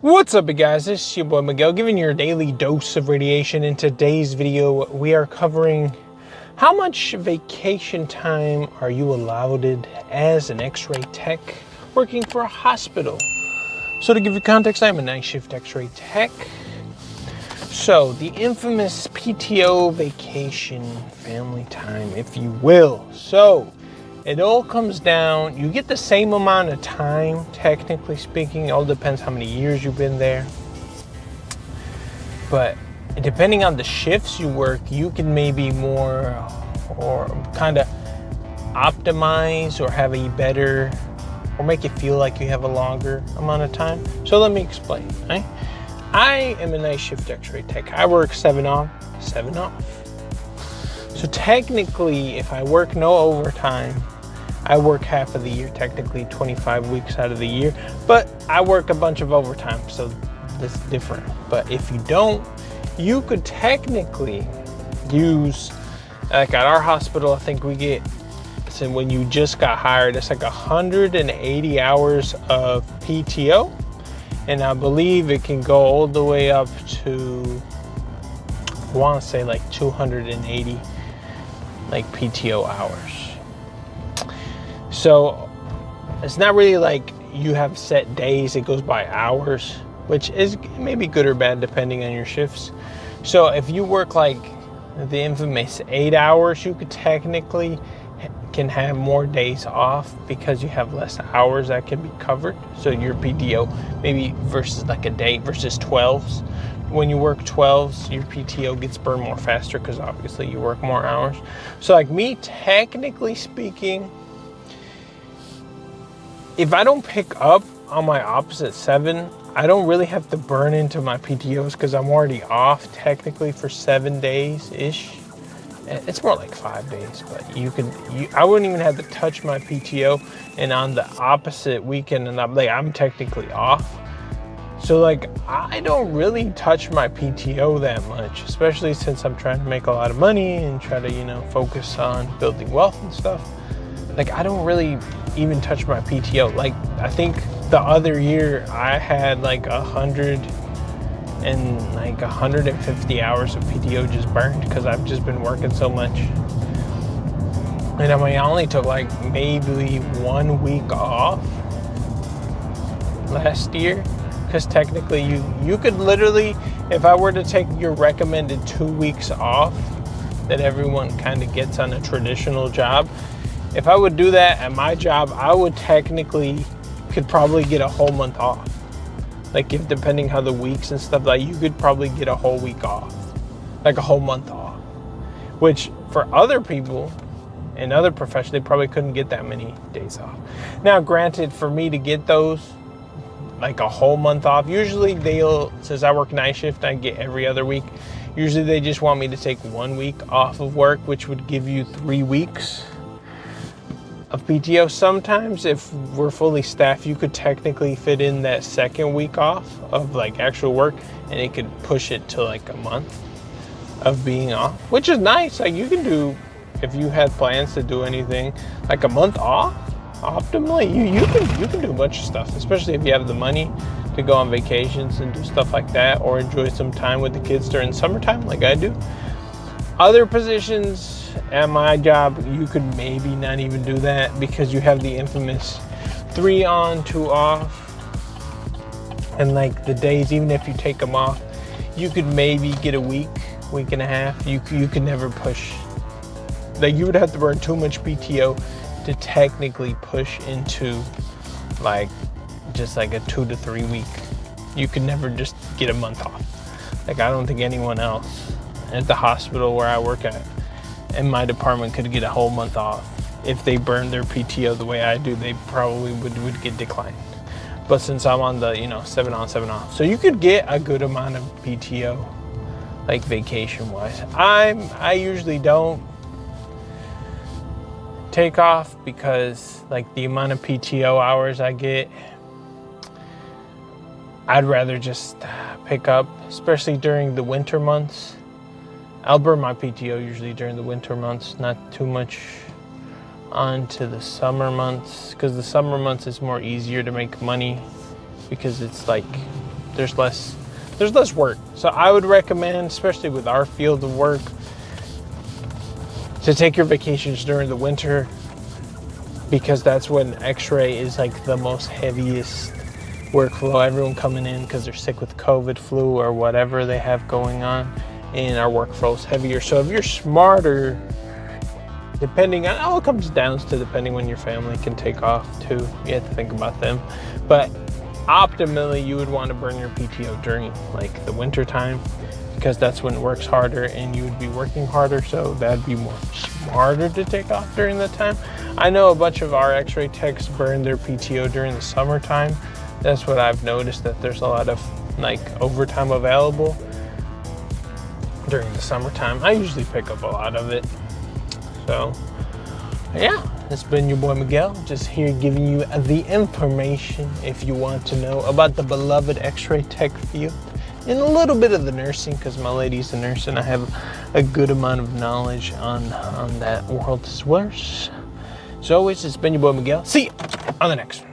What's up, you guys? This is your boy Miguel, giving you your daily dose of radiation. In today's video, we are covering how much vacation time are you allowed as an X-ray tech working for a hospital. So to give you context, I'm a night shift X-ray tech. So the infamous PTO vacation, family time, if you will. So it all comes down, you get the same amount of time, technically speaking. It all depends how many years you've been there. But depending on the shifts you work, you can maybe more or kind of optimize or have a better, or make it feel like you have a longer amount of time. So let me explain, right? I am a night shift X-ray tech. I work 7 on, 7 off. So technically, if I work no overtime, I work half of the year, technically 25 weeks out of the year, but I work a bunch of overtime, so that's different. But if you don't, you could technically use, like at our hospital, I think we get, so when you just got hired, it's like 180 hours of PTO. And I believe it can go all the way up to, I want to say like 280 like PTO hours. So it's not really like you have set days, it goes by hours, which is maybe good or bad depending on your shifts. So if you work like the infamous 8 hours, you could technically can have more days off because you have less hours that can be covered. So your PTO maybe versus like a day versus 12s. When you work 12s, your PTO gets burned more faster because obviously you work more hours. So like me, technically speaking, if I don't pick up on my opposite 7, I don't really have to burn into my PTOs because I'm already off technically for 7 days-ish. It's more like 5 days, but I wouldn't even have to touch my PTO, and on the opposite weekend, and I'm technically off. So like, I don't really touch my PTO that much, especially since I'm trying to make a lot of money and try to, focus on building wealth and stuff. Like, I don't really even touch my PTO. Like, I think the other year I had like 150 hours of PTO just burned because I've just been working so much. And I mean, I only took like maybe 1 week off last year, because technically you could literally, if I were to take your recommended 2 weeks off that everyone kind of gets on a traditional job, if I would do that at my job, I would technically could probably get a whole month off. Like, if depending how the weeks and stuff, like you could probably get a whole week off, like a whole month off, which for other people in other professions, they probably couldn't get that many days off. Now, granted, for me to get those, like a whole month off, usually since I work night shift, I get every other week. Usually they just want me to take 1 week off of work, which would give you 3 weeks of PTO. Sometimes if we're fully staffed, you could technically fit in that second week off of like actual work, and it could push it to like a month of being off, which is nice. Like, you can do, if you had plans to do anything, like a month off optimally, you can do a bunch of stuff, especially if you have the money to go on vacations and do stuff like that, or enjoy some time with the kids during summertime like I do. Other positions at my job, you could maybe not even do that because you have the infamous 3 on, 2 off. And like the days, even if you take them off, you could maybe get a week and a half. You could never push. Like, you would have to burn too much PTO to technically push into like just like a 2 to 3 week. You could never just get a month off. Like, I don't think anyone else at the hospital where I work at in my department could get a whole month off. If they burn their PTO the way I do, they probably would get declined. But since I'm on the 7 on, 7 off, so you could get a good amount of PTO, like vacation wise. I usually don't take off because like the amount of PTO hours I get, I'd rather just pick up, especially during the winter months. I'll burn my PTO usually during the winter months, not too much on to the summer months, because the summer months is more easier to make money because it's like there's less work. So I would recommend, especially with our field of work, to take your vacations during the winter, because that's when X-ray is like the most heaviest workflow. Everyone coming in because they're sick with COVID, flu, or whatever they have going on, and our workflow is heavier. So if you're smarter, depending on, all it comes down to depending when your family can take off too. You have to think about them. But optimally, you would want to burn your PTO during like the winter time, because that's when it works harder and you would be working harder. So that'd be more smarter to take off during that time. I know a bunch of our X-ray techs burn their PTO during the summertime. That's what I've noticed, that there's a lot of like overtime available during the summertime. I usually pick up a lot of it. So yeah, it's been your boy Miguel, just here giving you the information if you want to know about the beloved X-ray tech field, and a little bit of the nursing, because my lady's a nurse and I have a good amount of knowledge on that world as well. As always, it's been your boy Miguel. See you on the next one.